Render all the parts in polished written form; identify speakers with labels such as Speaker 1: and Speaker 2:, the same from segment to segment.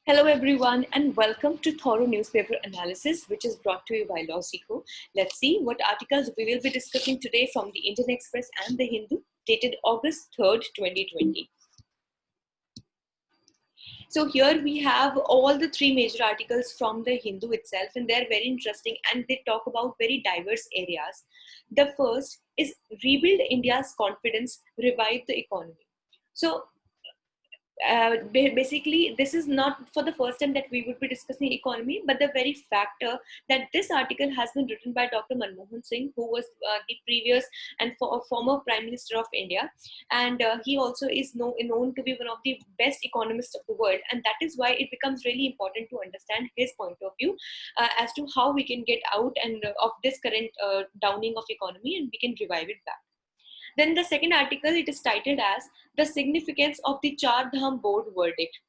Speaker 1: Hello everyone and welcome to thorough newspaper analysis which is brought to you by LawSikho. Let's see what articles we will be discussing today from the Indian Express and the Hindu dated August 3rd, 2020. So here we have all the three major articles from the Hindu itself and they're very interesting and they talk about very diverse areas. The first is Rebuild India's Confidence, Revive the Economy. So basically this is not for the first time that we would be discussing economy, but the very factor that this article has been written by Dr. Manmohan Singh, who was the previous and former Prime Minister of India, and he also is known to be one of the best economists of the world, and that is why it becomes really important to understand his point of view as to how we can get out and of this current downing of economy and we can revive it back. Then the second article, it is titled as The Significance of the Char Dham Board Verdict,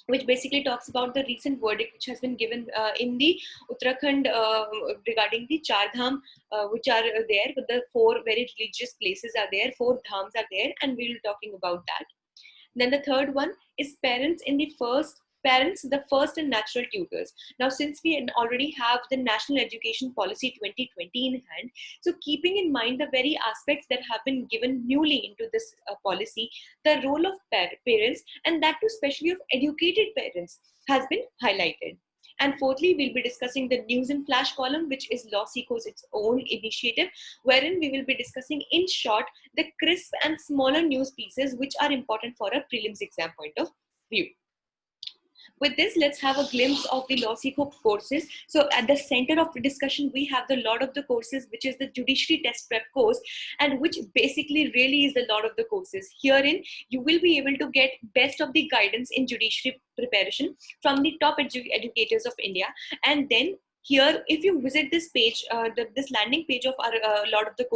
Speaker 1: which basically talks about the recent verdict which has been given in the Uttarakhand regarding the Char Dham, which are there, but the four very religious places are there, four dhams are there, and we will be talking about that. Then the third one is parents, the first and natural tutors. Now, since we already have the National Education Policy 2020 in hand, so keeping in mind the very aspects that have been given newly into this policy, the role of parents, and that too especially of educated parents, has been highlighted. And fourthly, we'll be discussing the News in Flash column, which is LawSikho's its own initiative, wherein we will be discussing in short the crisp and smaller news pieces which are important for a prelims exam point of view. With this, let's have a glimpse of the LawSikho courses. So at the center of the discussion, we have the lot of the courses, which is the Judiciary Test Prep course, and which basically really is the lot of the courses. Herein, you will be able to get best of the guidance in judiciary preparation from the top educators of India. And then here, if you visit this page, this landing page of our lot of the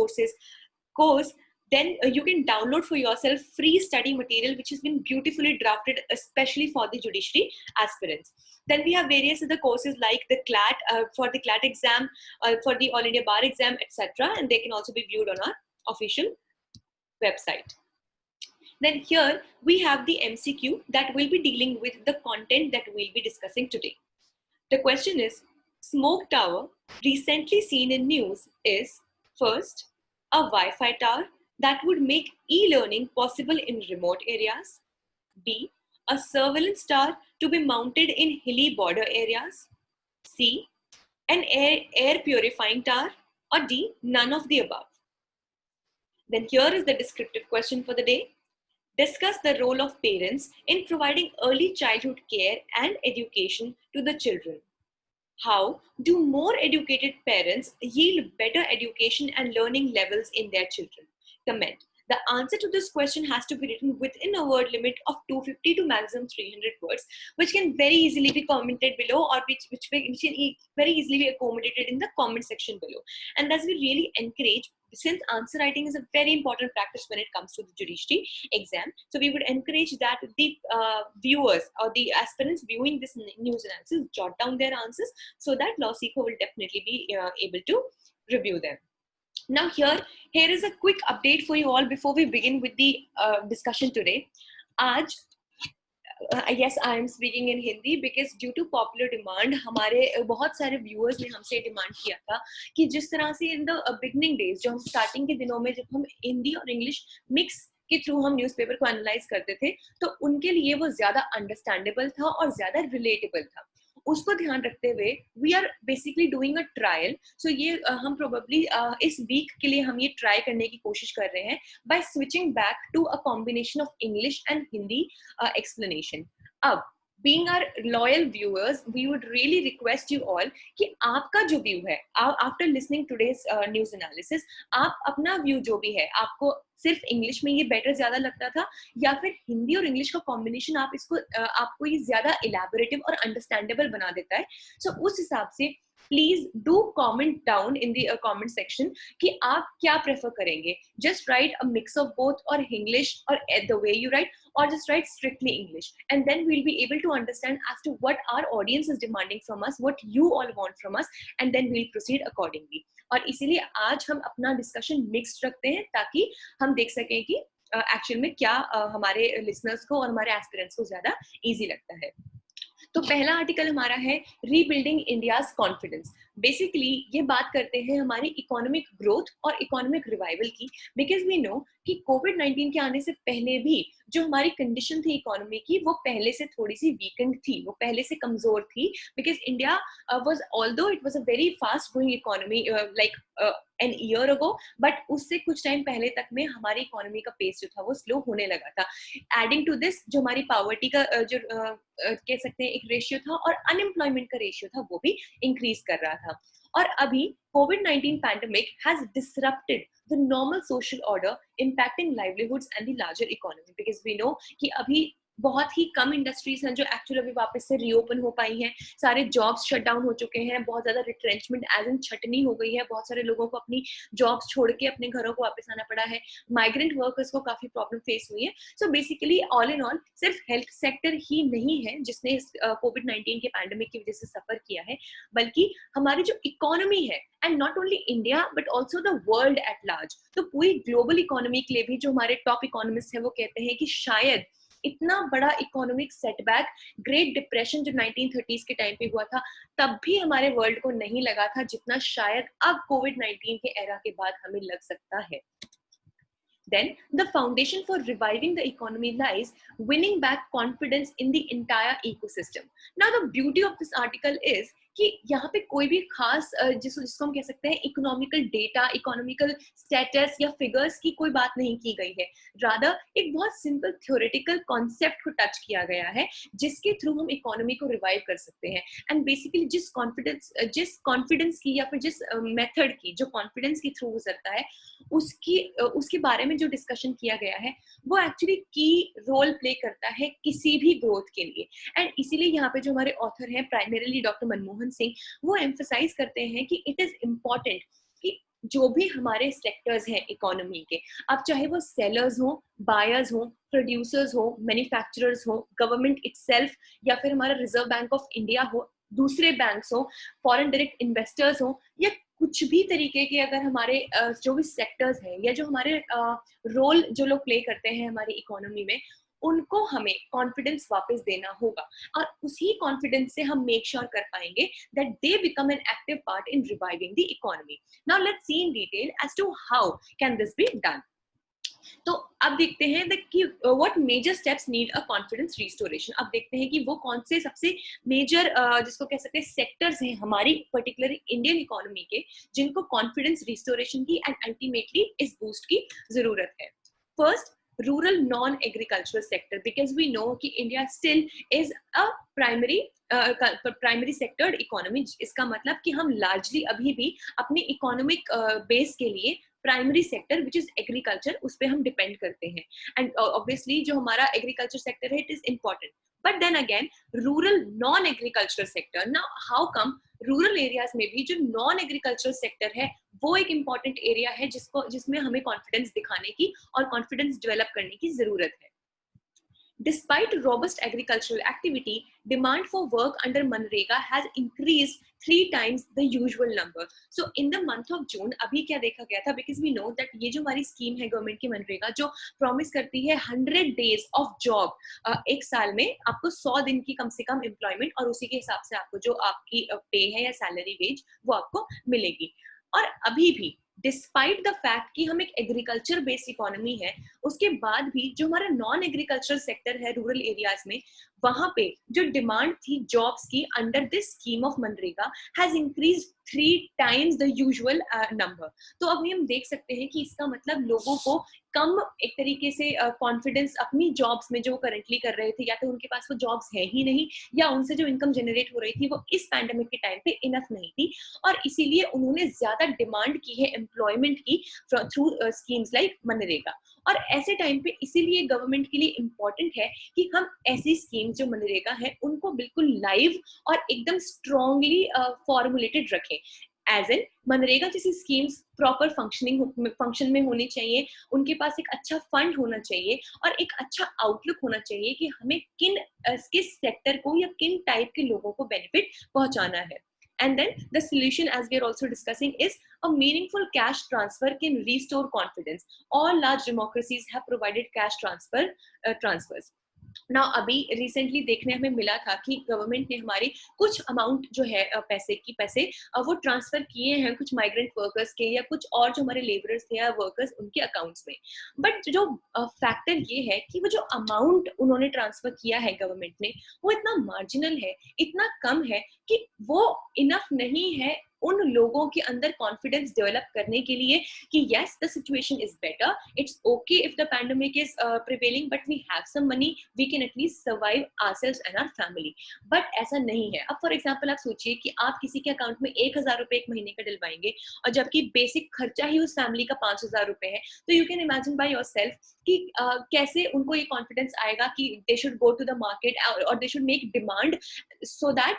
Speaker 1: course, then you can download for yourself free study material which has been beautifully drafted especially for the judiciary aspirants. Then we have various other courses like the CLAT, for the CLAT exam, for the All India Bar exam, etc., and they can also be viewed on our official website. Then here we have the MCQ that will be dealing with the content that we'll be discussing today. The question is, smoke tower recently seen in news is first, a Wi-Fi tower that would make e-learning possible in remote areas. B, a surveillance tower to be mounted in hilly border areas. C, an air purifying tower. Or D, none of the above. Then here is the descriptive question for the day. Discuss the role of parents in providing early childhood care and education to the children. How do more educated parents yield better education and learning levels in their children? Comment. The answer to this question has to be written within a word limit of 250 to maximum 300 words, which can very easily be commented below, or which can very easily be accommodated in the comment section below. And thus we really encourage, since answer writing is a very important practice when it comes to the judiciary exam, so we would encourage that the viewers or the aspirants viewing this news analysis jot down their answers so that LawSikho will definitely be able to review them. Now here is a quick update for you all before we begin with the discussion today. आज yes, I am speaking in Hindi because due to popular demand, हमारे बहुत सारे viewers ने हमसे demand किया था कि जिस तरह से in the beginning days, जो हम starting के दिनों में जब हम हिंदी और English mix के थ्रू हम न्यूज़पेपर को एनालाइज करते थे, तो उनके लिए वो ज्यादा अंडरस्टैंडेबल था और ज्यादा रिलेटेबल था. उसको ध्यान रखते हुए we are basically doing a trial. So ये हम प्रोबेबली इस वीक के लिए हम ये ट्राई करने की कोशिश कर रहे हैं by switching back to a combination of English and Hindi explanation. अब being our loyal viewers, we would really request you all कि आपका जो व्यू है, after listening today's news analysis, आप अपना व्यू जो भी है, आपको सिर्फ इंग्लिश में ये बेटर ज्यादा लगता था या फिर हिंदी और इंग्लिश का कॉम्बिनेशन आप इसको आपको ये ज्यादा इलैबोरेटिव और अंडरस्टैंडेबल बना देता है. सो उस हिसाब से please do comment down in the comment section कि आप क्या प्रेफर करेंगे. Just right a mix of both और इंग्लिश और the way you right, or just write strictly English, and then we'll be able to understand as to what our audience is demanding from us, what you all want from us, and then we'll proceed accordingly. और इसीलिए आज हम अपना discussion mixed रखते हैं ताकि हम देख सकें कि एक्चुअल में क्या हमारे लिसनर्स को और हमारे एस्पिरेंट्स को ज्यादा इजी लगता है. तो पहला आर्टिकल हमारा है रीबिल्डिंग इंडियाज कॉन्फिडेंस। बेसिकली ये बात करते हैं हमारी इकोनॉमिक ग्रोथ और इकोनॉमिक रिवाइवल की, बिकॉज वी नो कि कोविड-19 के आने से पहले भी जो हमारी कंडीशन थी इकोनॉमी की, वो पहले से थोड़ी सी वीकेंड थी, वो पहले से कमजोर थी, because India was although it was a very fast growing economy like an year ago, but उससे कुछ टाइम पहले तक में हमारी इकोनॉमी का पेस जो था वो स्लो होने लगा था। एडिंग टू दिस जो हमारी पॉवर्टी का जो कह सकते हैं एक रेशियो था, और अनएम्प्लॉयमेंट का रेशियो था, वो भी इंक्रीज कर रहा था। और अभी कोविड-19 pandemic has disrupted the normal social order, impacting livelihoods and the larger economy, because we know कि अभी बहुत ही कम इंडस्ट्रीज हैं जो एक्चुअली अभी वापस से रीओपन हो पाई हैं। सारे जॉब्स शट डाउन हो चुके हैं, बहुत ज्यादा रिट्रेंचमेंट एज इन छटनी हो गई है, बहुत सारे लोगों को अपनी जॉब्स छोड़ के अपने घरों को वापस आना पड़ा है, माइग्रेंट वर्कर्स को काफी प्रॉब्लम फेस हुई है। So basically all in all सिर्फ हेल्थ सेक्टर ही नहीं है जिसने इस कोविड-19 के पैंडेमिक की वजह से सफर किया है, बल्कि हमारी जो इकोनॉमी है, and not only India but also the world at large, तो पूरी ग्लोबल इकोनॉमी के लिए भी जो हमारे टॉप इकोनॉमिस्ट हैं वो कहते हैं कि शायद इतना बड़ा इकोनॉमिक सेटबैक ग्रेट डिप्रेशन जो 1930s के टाइम पे हुआ था तब भी हमारे वर्ल्ड को नहीं लगा था, जितना शायद अब कोविड-19 के एरा के बाद हमें लग सकता है। Then the foundation for reviving the economy lies winning back confidence in the entire ecosystem. Now the beauty of this article is कि यहाँ पे कोई भी खास जिसको हम कह सकते हैं इकोनॉमिकल डेटा, इकोनॉमिकल स्टेटस या फिगर्स की कोई बात नहीं की गई है, रादर एक बहुत सिंपल थ्योरेटिकल कॉन्सेप्ट को टच किया गया है जिसके थ्रू हम इकोनॉमी को रिवाइव कर सकते हैं। एंड बेसिकली जिस कॉन्फिडेंस की या फिर जिस मेथड की जो कॉन्फिडेंस के थ्रू गुजरता है उसके बारे में जो डिस्कशन किया गया है वो एक्चुअली की रोल प्ले करता है किसी भी ग्रोथ के लिए। एंड इसीलिए यहाँ पे जो हमारे ऑथर हैं प्राइमरीली डॉक्टर मनमोहन सिंह, वो एम्फसाइज करते हैं कि इट इज इम्पॉर्टेंट कि जो भी हमारे सेक्टर्स हैं इकोनॉमी के, अब चाहे वो सेलर्स हो, बायर्स हो, प्रोड्यूसर्स हो, मैन्युफैक्चरर्स हो, गवर्नमेंट इटसेल्फ, या फिर हमारा रिजर्व बैंक ऑफ इंडिया हो, दूसरे बैंक्स हो, फॉरेन डायरेक्ट इन्वेस्टर्स हो, या कुछ भी तरीके के अगर हमारे जो भी सेक्टर्स हैं या जो हमारे रोल जो लोग प्ले करते हैं हमारी इकोनॉमी में, उनको हमें कॉन्फिडेंस वापस देना होगा, और उसी कॉन्फिडेंस से हम मेक श्योर कर पाएंगे that they become an active part in reviving the economy. Now let's see in detail as to how can this be done. तो अब देखते हैं कि what major steps need a confidence restoration. अब देखते हैं कि वो कौन से सबसे मेजर जिसको कह सकते हैं सेक्टर्स हैं हमारी पर्टिकुलर इंडियन इकोनॉमी के, जिनको कॉन्फिडेंस रिस्टोरेशन की एंड अल्टीमेटली इस बूस्ट की जरूरत है। First, rural non-agricultural sector, because we know कि India still is a primary sectored economy। इसका मतलब कि हम largely अभी भी अपने इकोनॉमिक बेस के लिए primary sector which is agriculture उस पर हम डिपेंड करते हैं। एंड ऑब्वियसली जो हमारा एग्रीकल्चर सेक्टर है it is important, but then again rural non agricultural sector, now how come rural areas में भी जो नॉन एग्रीकल्चरल सेक्टर है वो एक इंपॉर्टेंट एरिया है जिसमें हमें कॉन्फिडेंस दिखाने की और कॉन्फिडेंस डेवलप करने की जरूरत है। Despite robust agricultural activity, demand for work under Manrega has increased 3 times the usual number. So in the month of June, अभी क्या देखा गया था, because we know that ये जो हमारी स्कीम है गवर्नमेंट की मनरेगा जो प्रॉमिस करती है 100 days of job, एक साल में आपको 100 दिन की कम से कम एम्प्लॉयमेंट, और उसी के हिसाब से आपको जो आपकी पे है या सैलरी वेज वो आपको मिलेगी। और अभी भी डिस्पाइट द फैक्ट कि हम एक एग्रीकल्चर बेस्ड इकोनॉमी है, उसके बाद भी जो हमारा नॉन एग्रीकल्चरल सेक्टर है रूरल एरियाज में, वहां पे जो डिमांड थी जॉब्स की under this scheme of MNREGA has increase 3 times the usual number. तो अभी हम देख सकते हैं कि इसका मतलब लोगों को कम एक तरीके से कॉन्फिडेंस अपनी जॉब्स में जो करंटली कर रहे थे, या तो उनके पास वो जॉब्स है ही नहीं, या उनसे जो इनकम जनरेट हो रही थी वो इस पैंडेमिक के टाइम पे इनफ नहीं थी, और इसीलिए उन्होंने ज्यादा डिमांड की है एम्प्लॉयमेंट की थ्रू स्कीम्स लाइक मनरेगा। और ऐसे टाइम पे इसीलिए गवर्नमेंट के लिए इम्पोर्टेंट है कि हम ऐसी स्कीम्स जो मनरेगा है उनको बिल्कुल लाइव और एकदम स्ट्रॉन्गली फॉर्मुलेटेड रखें। एज एन मनरेगा जैसी स्कीम्स प्रॉपर फंक्शन में होनी चाहिए, उनके पास एक अच्छा फंड होना चाहिए और एक अच्छा आउटलुक होना चाहिए कि हमें किस सेक्टर को या किन टाइप के लोगों को बेनिफिट पहुंचाना है। And then the solution, as we are also discussing, is a meaningful cash transfer can restore confidence. All large democracies have provided cash transfers. ना अभी रिसेंटली देखने हमें मिला था कि गवर्नमेंट ने हमारी कुछ अमाउंट जो है पैसे वो ट्रांसफर किए हैं कुछ माइग्रेंट वर्कर्स के या कुछ और जो हमारे लेबरर्स थे या वर्कर्स उनके अकाउंट्स में। बट जो फैक्टर ये है कि वो जो अमाउंट उन्होंने ट्रांसफर किया है गवर्नमेंट ने, वो इतना मार्जिनल है, इतना कम है कि वो इनफ नहीं है उन लोगों के अंदर कॉन्फिडेंस डेवलप करने के लिए कि yes, the situation is better, it's okay if the pandemic is prevailing, but we have some money, we can at least survive ourselves and our family. But ऐसा नहीं है। अब फॉर एग्जाम्पल आप सोचिए कि आप किसी के अकाउंट में 1,000 रुपए एक महीने का डलवाएंगे और जबकि बेसिक खर्चा ही उस फैमिली का 5,000 रुपए है, तो you can imagine by yourself कि कैसे उनको ये कॉन्फिडेंस आएगा कि they should go to the market और they should make demand so that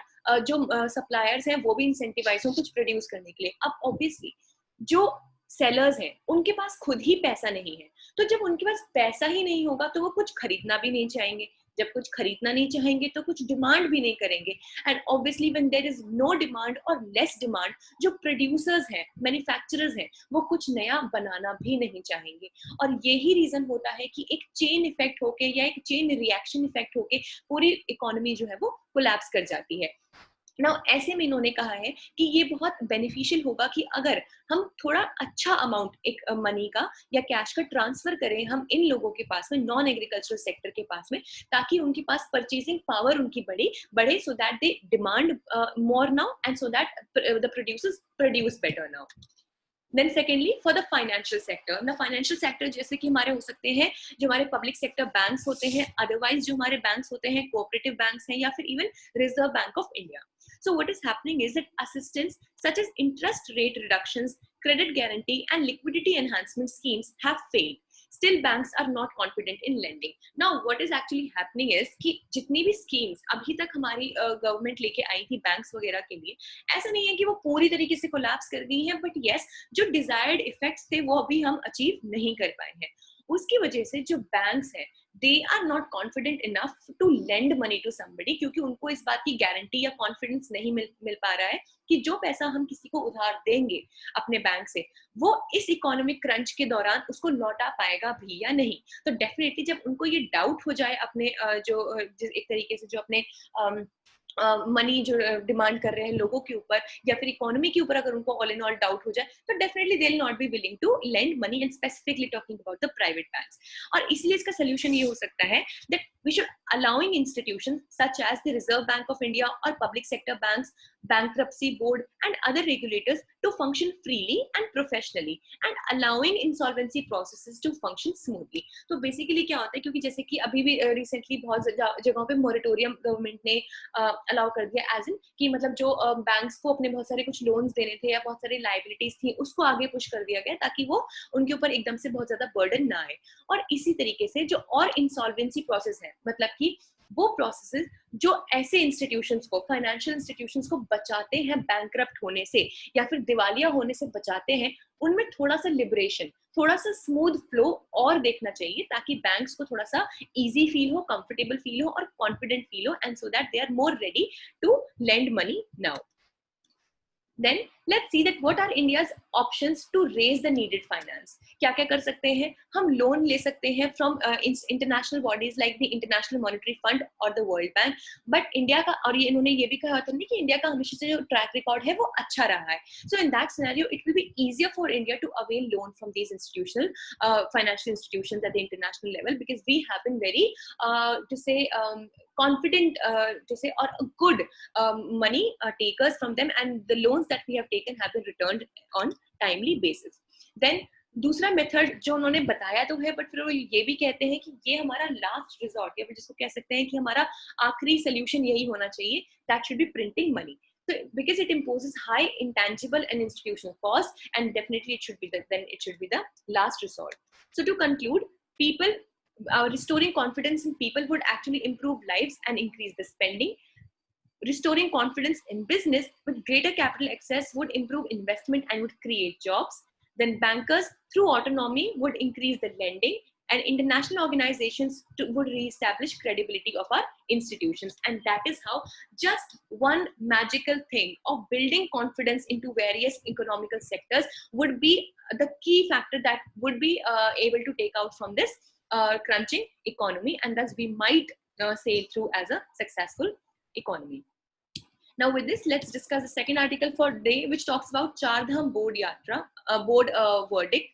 Speaker 1: जो सप्लायर्स हैं वो भी इंसेंटिवाइज हो कुछ प्रोड्यूस करने के लिए। अब ऑब्वियसली जो सेलर्स हैं उनके पास खुद ही पैसा नहीं है, तो जब उनके पास पैसा ही नहीं होगा तो वो कुछ खरीदना भी नहीं चाहेंगे, जब कुछ खरीदना नहीं चाहेंगे तो कुछ डिमांड भी नहीं करेंगे। And obviously when there is no demand और लेस डिमांड, जो प्रोड्यूसर्स हैं, मैन्युफैक्चरर्स हैं, वो कुछ नया बनाना भी नहीं चाहेंगे। और यही रीजन होता है कि एक चेन इफेक्ट होके या एक चेन रिएक्शन इफेक्ट होके पूरी इकोनॉमी जो है वो कोलैप्स कर जाती है। ना ऐसे में इन्होंने कहा है कि ये बहुत बेनिफिशियल होगा कि अगर हम थोड़ा अच्छा अमाउंट एक मनी का या कैश का ट्रांसफर करें हम इन लोगों के पास में, नॉन एग्रीकल्चरल सेक्टर के पास में, ताकि उनके पास परचेसिंग पावर उनकी बढ़े so that they demand more now and so that the producers produce better now. Then secondly for the financial sector, ना फाइनेंशियल सेक्टर जैसे कि हमारे हो सकते हैं जो हमारे पब्लिक सेक्टर बैंक्स होते हैं, अदरवाइज जो हमारे बैंक्स होते हैं कोऑपरेटिव बैंक्स हैं या फिर even reserve bank of India. So what is happening is that assistance such as interest rate reductions, credit guarantee and liquidity enhancement schemes have failed. Still banks are not confident in lending. Now what is actually happening is कि जितनी भी schemes अभी तक हमारी government लेके आई थी banks वगैरह के लिए, ऐसा नहीं है कि वो पूरी तरीके से कोलैप्स कर गई हैं, बट यस जो डिजायर्ड इफेक्ट्स थे वो अभी हम अचीव नहीं कर पाए हैं। उसकी वजह से जो बैंक्स हैं they are not confident enough to lend money to somebody, क्योंकि उनको इस बात की गारंटी या कॉन्फिडेंस नहीं मिल पा रहा है कि जो पैसा हम किसी को उधार देंगे अपने बैंक से वो इस इकोनॉमिक क्रंच के दौरान उसको लौटा पाएगा भी या नहीं। तो डेफिनेटली जब उनको ये डाउट हो जाए अपने जो एक तरीके से जो अपने मनी जो डिमांड कर रहे हैं लोगों के ऊपर या फिर इकोनॉमी के ऊपर, अगर उनको ऑल इन ऑल डाउट हो जाए तो definitely they will not be willing to lend money, and specifically talking about the private banks. और इसलिए इसका सोल्यूशन ये हो सकता है that we should allowing institutions such as the Reserve Bank of India or public sector banks, bankruptcy board and other regulators to function freely and professionally and allowing insolvency processes to function smoothly. तो basically क्या होता है, क्योंकि जैसे कि अभी भी recently बहुत जगहों पे मोरेटोरियम गवर्नमेंट ने अलाउ कर दिया, एज इन कि मतलब जो बैंक्स को अपने बहुत सारे कुछ लोन्स देने थे या बहुत सारी लाइबिलिटीज थी उसको आगे पुश कर दिया गया ताकि वो उनके ऊपर एकदम से बहुत ज्यादा बर्डन ना आए। और इसी तरीके से जो और इंसॉल्वेंसी प्रोसेस है, मतलब कि वो प्रोसेसेस जो ऐसे इंस्टीट्यूशंस को, फाइनेंशियल इंस्टीट्यूशंस को बचाते हैं बैंकरप्ट होने से या फिर दिवालिया होने से बचाते हैं, उनमें थोड़ा सा लिबरेशन, थोड़ा सा स्मूथ फ्लो और देखना चाहिए ताकि बैंक्स को थोड़ा सा इजी फील हो, कंफर्टेबल फील हो और कॉन्फिडेंट फील हो, and so that they are more ready to lend money now. Then let's see that what are India's options to raise the needed finance. क्या क्या कर सकते हैं हम? लोन ले सकते हैं from international bodies like the International Monetary Fund or the World Bank. But India का, और ये इन्होंने ये भी कहा था कि इंडिया का हमेशा से जो ट्रैक रिकॉर्ड है वो अच्छा रहा है. So in that scenario, it will be easier for India to avail loan from these institutional financial institutions at the international level because we have been very to say confident to say or good money takers from them, and the loans that we have taken have been returned on timely basis. Then दूसरा method जो उन्होंने बताया तो है, but फिर वो ये भी कहते हैं कि ये हमारा लास्ट रिजॉर्ट या फिर जिसको कह सकते हैं कि हमारा आखिरी सोल्यूशन यही होना चाहिए, that should be printing money. So because it imposes high intangible and institutional cost, and definitely it should be the last resort. So to conclude, people restoring confidence in people would actually improve lives and increase the spending. Restoring confidence in business with greater capital access would improve investment and would create jobs. Then bankers through autonomy would increase the lending, and international organizations would re-establish credibility of our institutions. And that is how just one magical thing of building confidence into various economical sectors would be the key factor that would be able to take out from this crunching economy, and thus we might sail through as a successful economy. Now with this, let's discuss the second article for today, which talks about Char Dham board verdict.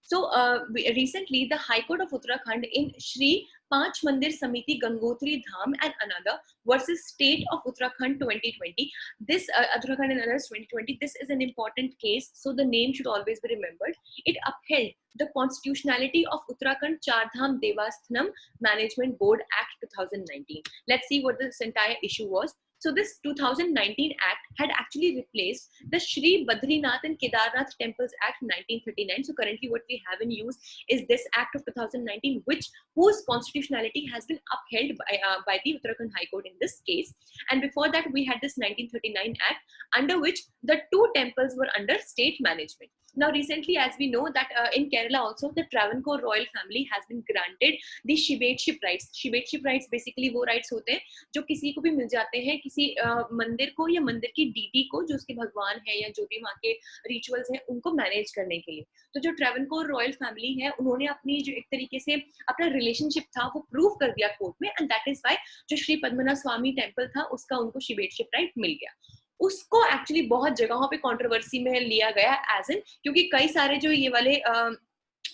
Speaker 1: So recently, the High Court of Uttarakhand in Shri Panch Mandir Samiti Gangotri Dham and another versus State of Uttarakhand 2020. This Uttarakhand and others 2020. This is an important case, so the name should always be remembered. It upheld the constitutionality of Uttarakhand Char Dham Devasthanam Management Board Act 2019. Let's see what this entire issue was. So this 2019 Act had actually replaced the Shri Badrinath and Kedarnath Temples Act 1939. So currently what we have in use is this Act of 2019, whose constitutionality has been upheld by the Uttarakhand High Court in this case. And before that, we had this 1939 Act, under which the two temples were under state management. Now recently, as we know that in Kerala also, the Travancore royal family has been granted the Shibetship rights. Shibetship rights basically वो rights होते हैं जो किसी को भी मिल जाते हैं किसी मंदिर को या मंदिर की डीटी को, जो उसके भगवान है या जो भी वहाँ के रिचुअल्स हैं उनको मैनेज करने के लिए. तो जो ट्रेवनकोर रॉयल फैमिली है, उन्होंने अपनी जो एक तरीके से अपना रिलेशनशिप था वो प्रूव कर दिया कोर्ट में, एंड दैट इज वाई जो श्री पद्मनाभ स्वामी टेम्पल था उसका उनको शिबेटशिप राइट मिल गया. उसको एक्चुअली बहुत जगहों पे कंट्रोवर्सी में लिया गया एज इन, क्योंकि कई सारे जो ये वाले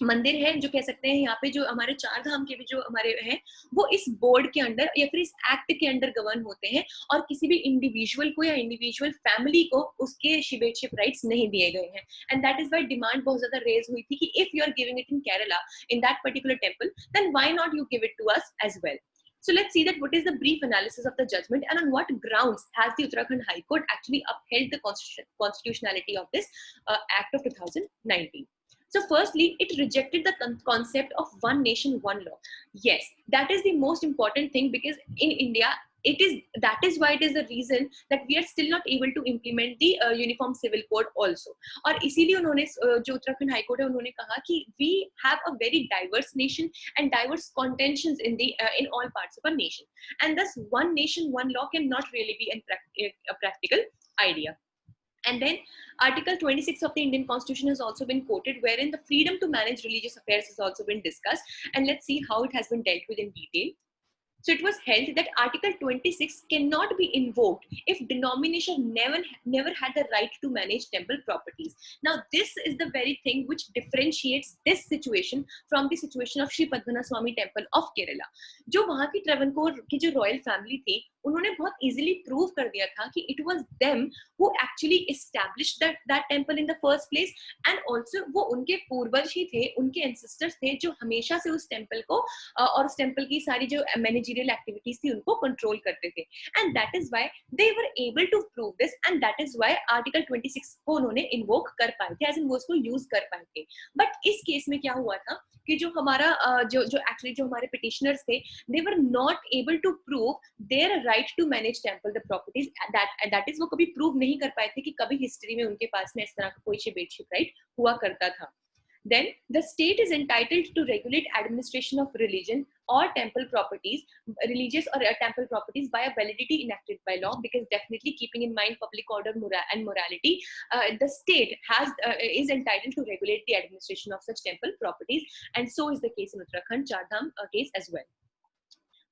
Speaker 1: मंदिर हैं जो कह सकते हैं यहाँ पे जो हमारे चार धाम के भी जो हमारे हैं वो इस बोर्ड के अंडर या फिर इस एक्ट के अंडर गवर्न होते हैं, और किसी भी इंडिविजुअल को या इंडिविजुअल फैमिली को उसके शिबेटशिप राइट्स नहीं दिए गए हैं. And that is why demand बहुत ज्यादा रेज हुई थी कि if you are giving it in Kerala in that particular temple, then why not you give it to us as well. So let's see that what is the brief analysis of the judgment and on what grounds has the Uttarakhand High Court actually upheld the constitutionality of this Act of 2019. So firstly, it rejected the concept of one nation, one law. Yes, that is the most important thing, because in India, that is why it is the reason that we are still not able to implement the uniform civil code also. और इसीलिए उन्होंने जो Uttarakhand high court है उन्होंने कहा कि we have a very diverse nation and diverse contentions in all parts of a nation, and thus one nation one law cannot really be a practical idea. And then Article 26 of the Indian Constitution has also been quoted, wherein the freedom to manage religious affairs has also been discussed, and let's see how it has been dealt with in detail. So it was held that Article 26 cannot be invoked if denomination never had the right to manage temple properties. Now this is the very thing which differentiates this situation from the situation of Shri Padmanath Swami Temple of Kerala. जो वहाँ की ट्रेवनकोर की जो royal family थी, उन्होंने बहुत easily prove कर दिया था कि it was them who actually established that temple in the first place, and also वो उनके पूर्वज ही थे, उनके एंसेस्टर्स थे जो हमेशा से उस टेंपल को और उस टेंपल की सारी जो मैनेजरियल एक्टिविटीज थी उनको कंट्रोल करते थे. And that is why they were able to prove this, and that is why article 26 को उन्होंने इन्वोक कर पाए थे, एज इन वो उसको यूज कर पाए थे. बट इस केस में क्या हुआ था कि जो हमारा जो एक्चुअली जो हमारे पिटिशनर्स थे, they were not able to prove their right to manage temple the properties. that is वो कभी प्रूव नहीं कर पाए थे कि कभी हिस्ट्री में उनके पास में इस तरह का कोई शिबेटशिप राइट हुआ करता था. Then the state is entitled to regulate administration of religion or temple properties, religious or temple properties, by a validity enacted by law, because definitely keeping in mind public order and morality, the state is entitled to regulate the administration of such temple properties, and so is the case in Uttarakhand Char Dham case as well.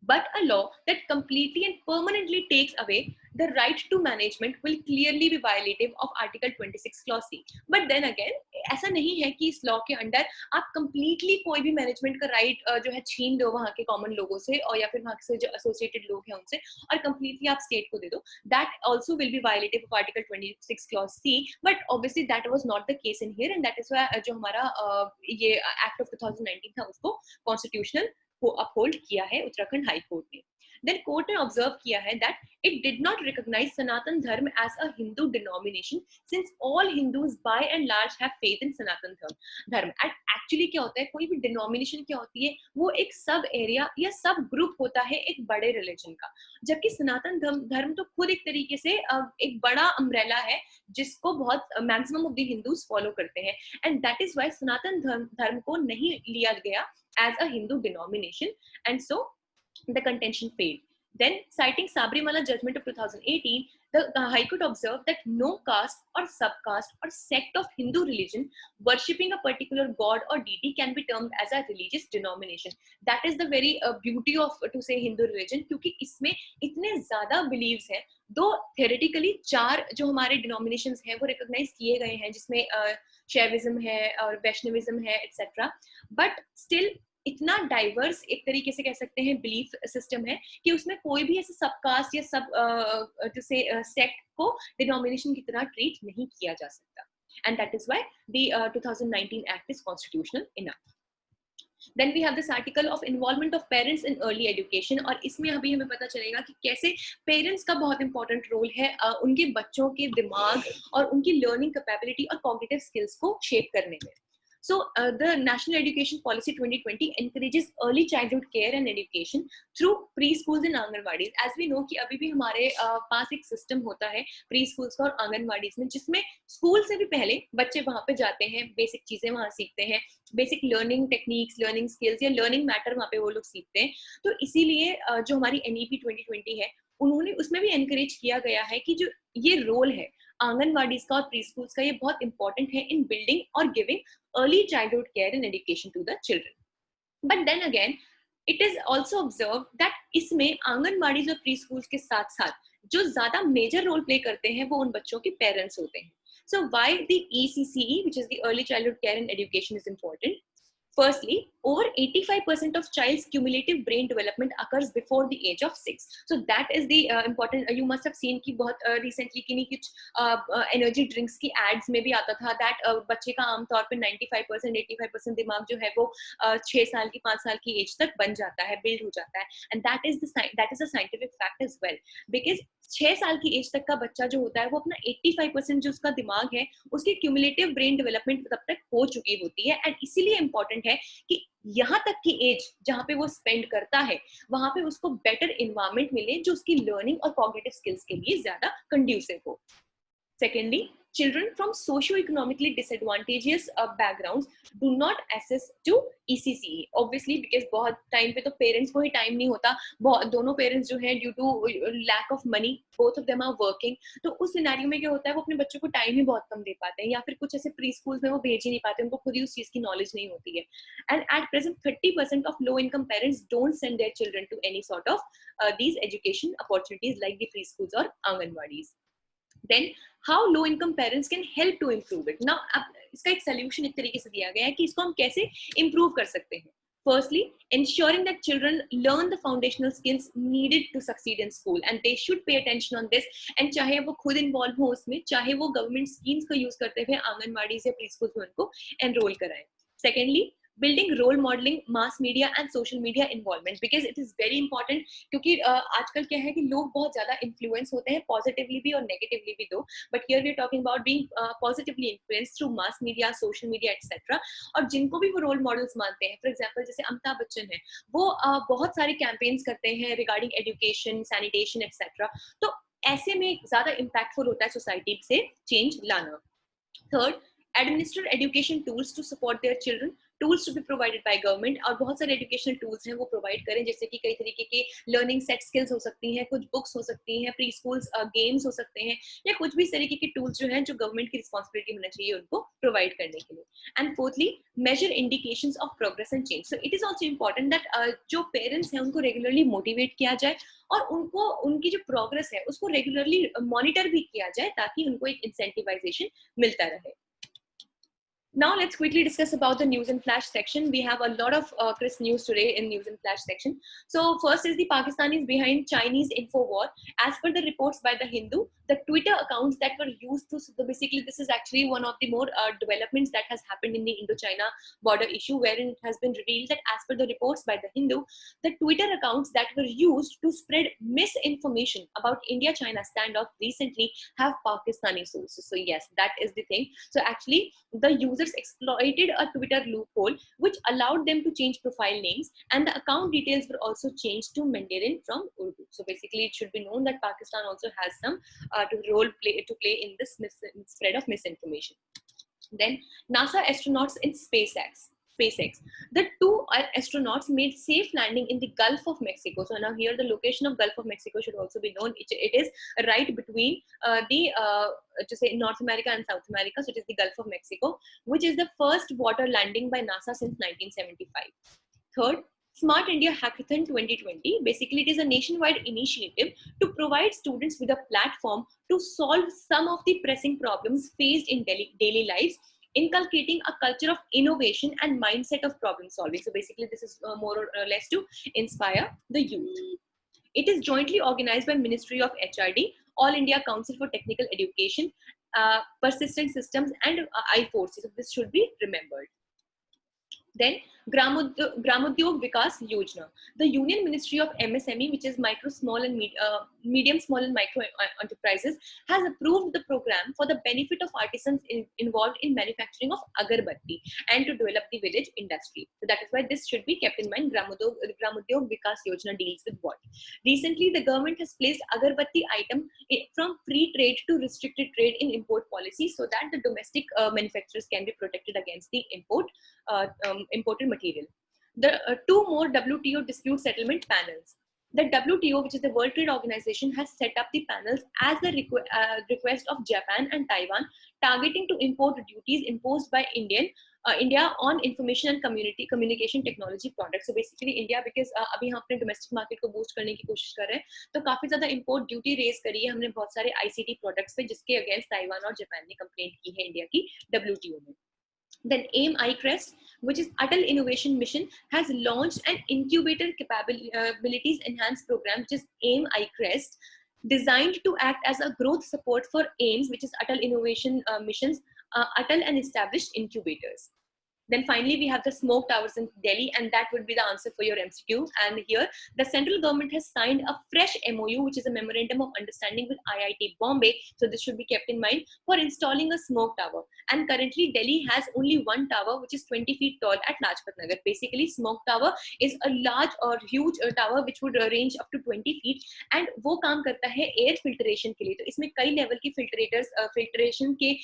Speaker 1: But a law that completely and permanently takes away the right to management will clearly be violative of Article 26 Clause C. But then again, ऐसा नहीं है कि इस law के under आप completely कोई भी management का राइट जो है छीन दो वहाँ के कॉमन लोगों से, और या फिर वहाँ से जो एसोसिएटेड लोग हैं उनसे, और completely आप स्टेट को दे दो. That also will be violative of Article 26 Clause C. But obviously that was not the case in here, and that is why जो हमारा ये Act of 2019 था उसको constitutional को अपहोल्ड किया है उत्तराखंड हाई कोर्ट ने. Then कोर्ट ने ऑब्जर्व किया है that it did not recognize सनातन धर्म as a Hindu denomination, since all Hindus by and large have faith in सनातन धर्म. एक्चुअली क्या होता है, कोई भी डिनोमिनेशन क्या होती है, वो एक सब एरिया या सब ग्रुप होता है एक बड़े रिलीजन का, जबकि सनातन धर्म तो खुद एक तरीके से एक बड़ा अम्ब्रेला है जिसको बहुत maximum of the Hindus follow करते हैं, एंड दैट इज व्हाई सनातन धर्म को नहीं लिया गया as a Hindu denomination, and so the contention failed. Then, citing Sabrimala judgment of 2018, the High Court observed that no caste or subcaste or sect of Hindu religion worshipping a particular god or deity can be termed as a religious denomination. That is the very beauty of to say Hindu religion, क्योंकि इसमें इतने ज़्यादा beliefs हैं. दो theoretically 4 जो हमारे denominations हैं वो recognize किए गए हैं, जिसमें Shaivism है और Vaishnavism है, etc. But still इतना डाइवर्स एक तरीके से कह सकते हैं बिलीफ सिस्टम है कि उसमें कोई भी ऐसे सबकास्ट या सब जैसे सेक्ट को डिनोमिनेशन की तरह ट्रीट नहीं किया जा सकता. And that is why the 2019 act is constitutional enough. Then we have this article of involvement of parents in early education, और इसमें अभी हमें पता चलेगा कि कैसे पेरेंट्स का बहुत इंपॉर्टेंट रोल है उनके बच्चों के दिमाग और उनकी लर्निंग कैपेबिलिटी और कॉग्निटिव स्किल्स को शेप करने में. So the National Education Policy 2020 encourages early childhood care and education through preschools and anganwadis. As we know कि अभी भी हमारे पास एक सिस्टम होता है preschools का और आंगनवाड़ीज में, जिसमें स्कूल से भी पहले बच्चे वहाँ पे जाते हैं, बेसिक चीजें वहाँ सीखते हैं, basic learning techniques, learning skills या लर्निंग मैटर वहाँ पे वो लोग सीखते हैं. तो इसीलिए जो हमारी NEP 2020 है, उन्होंने उसमें भी एनकरेज किया गया है कि जो ये रोल है आंगनवाड़ीज का और प्री स्कूल्स का, ये बहुत इंपॉर्टेंट है इन बिल्डिंग और giving early childhood care and education to the children. But then again, it is also observed that इसमें आंगनवाड़ीज और प्री स्कूल्स के साथ साथ जो ज्यादा मेजर रोल प्ले करते हैं वो उन बच्चों के पेरेंट्स होते हैं. So why the ECCE, which is the early childhood care and education, is important? Firstly, over 85% of child's cumulative brain development occurs before the age of 6. So that is the important. You must have seen कि बहुत recently कि नहीं कुछ energy drinks की ads में भी आता था that बच्चे का आमतौर पे 95%, 85% दिमाग जो है वो 6 साल की 5 साल की age तक बन जाता है, build हो जाता है. And that is a scientific fact as well, because 6 साल की एज तक का बच्चा जो होता है वो अपना 85% जो उसका दिमाग है उसकी क्यूमुलेटिव ब्रेन डेवलपमेंट तब तक हो चुकी होती है. एंड इसीलिए इंपॉर्टेंट है कि यहाँ तक की एज जहाँ पे वो स्पेंड करता है वहां पे उसको बेटर इन्वायरमेंट मिले जो उसकी लर्निंग और कॉग्निटिव स्किल्स के लिए ज्यादा कंड्यूसिव हो. Secondly, children from socio-economically disadvantageous backgrounds do not access to ECCE. Obviously, because बहुत टाइम पे तो पेरेंट्स को ही टाइम नहीं होता, दोनों पेरेंट्स जो हैं due to lack of money, both of them are working. तो उस सिनेरियो में क्या होता है, वो अपने बच्चों को टाइम ही बहुत कम दे पाते हैं, या फिर कुछ ऐसे प्री स्कूल्स में वो भेज ही नहीं पाते, उनको खुद ही उस चीज की नॉलेज नहीं होती है. And at present 30% of low income parents don't send their children to any sort of these education opportunities like the pre schools और anganwadis. Then how low income parents can help to improve it. Now इसका एक solution एक तरीके से दिया गया है कि इसको हम कैसे improve कर सकते हैं. Firstly, ensuring that children learn the foundational skills needed to succeed in school, and they should pay attention on this. And चाहे वो खुद involve हो उसमें, चाहे वो government schemes को use करते हुए आंगनवाड़ी से preschool में उनको enroll कराएं. Secondly, building role modeling, mass media and social media involvement, because it is very important. क्योंकि आजकल क्या है कि लोग बहुत ज़्यादा influence होते हैं positively भी और negatively भी दो, but here we are talking about being positively influenced through mass media, social media etc. और जिनको भी वो role models मानते हैं, for example जैसे अमिताभ बच्चन है, वो बहुत सारे campaigns करते हैं regarding education, sanitation etc. तो ऐसे में ज़्यादा impactful होता है society से change लाना. Third, administer education tools to support their children. Tools to be provided by government, और बहुत सारे एजुकेशनल टूल्स हैं वो प्रोवाइड करें, जैसे कि कई तरीके के लर्निंग सेट स्किल्स हो सकती हैं, कुछ बुक्स हो सकती हैं, प्री स्कूल्स गेम्स हो सकते हैं, या कुछ भी इस तरीके के टूल्स जो हैं जो गवर्नमेंट की रिस्पॉन्सिबिलिटी होना चाहिए उनको प्रोवाइड करने के लिए. And fourthly, major indications of progress and change. So it is also important that जो पेरेंट्स हैं उनको रेगुलरली मोटिवेट किया जाए और उनको उनकी जो प्रोग्रेस है उसको रेगुलरली मॉनिटर भी किया जाए ताकि उनको एक इंसेंटिवाइजेशन मिलता रहे. Now let's quickly discuss about the news and flash section. We have a lot of crisp news today in news and flash section. So first is the Pakistanis behind Chinese info war. As per the reports by the Hindu, the Twitter accounts that were used to, so basically this is actually one of the more developments that has happened in the Indo-China border issue, wherein it has been revealed that as per the reports by the Hindu, the Twitter accounts that were used to spread misinformation about India-China standoff recently have Pakistani sources. So yes, that is the thing. So actually the users exploited a Twitter loophole which allowed them to change profile names, and the account details were also changed to Mandarin from Urdu. So basically it should be known that Pakistan also has some role to play in this spread of misinformation. Then NASA astronauts in SpaceX. SpaceX. The two astronauts made safe landing in the Gulf of Mexico. So now here the location of Gulf of Mexico should also be known. It is right between to say North America and South America. So it is the Gulf of Mexico, which is the first water landing by NASA since 1975. Third, Smart India Hackathon 2020. Basically, it is a nationwide initiative to provide students with a platform to solve some of the pressing problems faced in daily lives, inculcating a culture of innovation and mindset of problem solving. So basically, this is more or less to inspire the youth. It is jointly organized by Ministry of HRD, All India Council for Technical Education, Persistent Systems, and I4C. So this should be remembered. Then Gramodyog Vikas Yojana. The Union Ministry of MSME, which is micro, small and medium, small and micro enterprises, has approved the program for the benefit of artisans involved in manufacturing of agarbatti and to develop the village industry. So that is why this should be kept in mind. Gramodyog Vikas Yojana deals with what? Recently, the government has placed agarbatti item from free trade to restricted trade in import policy, so that the domestic manufacturers can be protected against the imported material. The two more WTO dispute settlement panels. The WTO, which is the World Trade Organization, has set up the panels as the request of Japan and Taiwan, targeting to import duties imposed by India on information and communication technology products. So basically India, because अभी हम अपने domestic market को boost करने की कोशिश कर रहे हैं, तो काफी ज़्यादा import duty raise करी है हमने बहुत सारे ICT products पे, जिसके against Taiwan और Japan ने complaint की है India की WTO में. Then AIM iCrest, which is Atal Innovation Mission, has launched an incubator capabilities enhanced program, which is AIM iCrest, designed to act as a growth support for AIMS, which is Atal Innovation Missions, Atal and established incubators. Then finally, we have the smoke towers in Delhi, and that would be the answer for your MCQ. And here, the central government has signed a fresh MOU, which is a memorandum of understanding with IIT Bombay. So this should be kept in mind for installing a smoke tower. And currently, Delhi has only one tower, which is 20 feet tall at Lajpat Nagar. Basically, smoke tower is a large or huge tower which would range up to 20 feet, and वो काम करता है air filtration के लिए. तो इसमें कई level की filtration के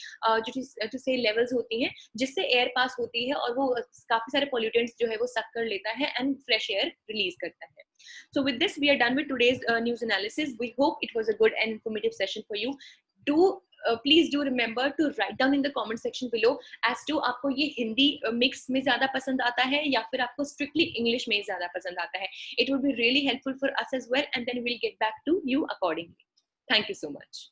Speaker 1: जो से levels होती हैं, जिससे air pass होती है और वो काफी सारे pollutants जो है वो suck कर लेता है and fresh air release करता है. So with this, we are done with today's news analysis. We hope it was a good and informative session for you. Please do remember to write down in the comment section below as to आपको ये Hindi mix में ज़्यादा पसंद आता है या फिर आपको strictly English में ज़्यादा पसंद आता है. It would be really helpful for us as well, and then we'll get back to you accordingly. Thank you so much.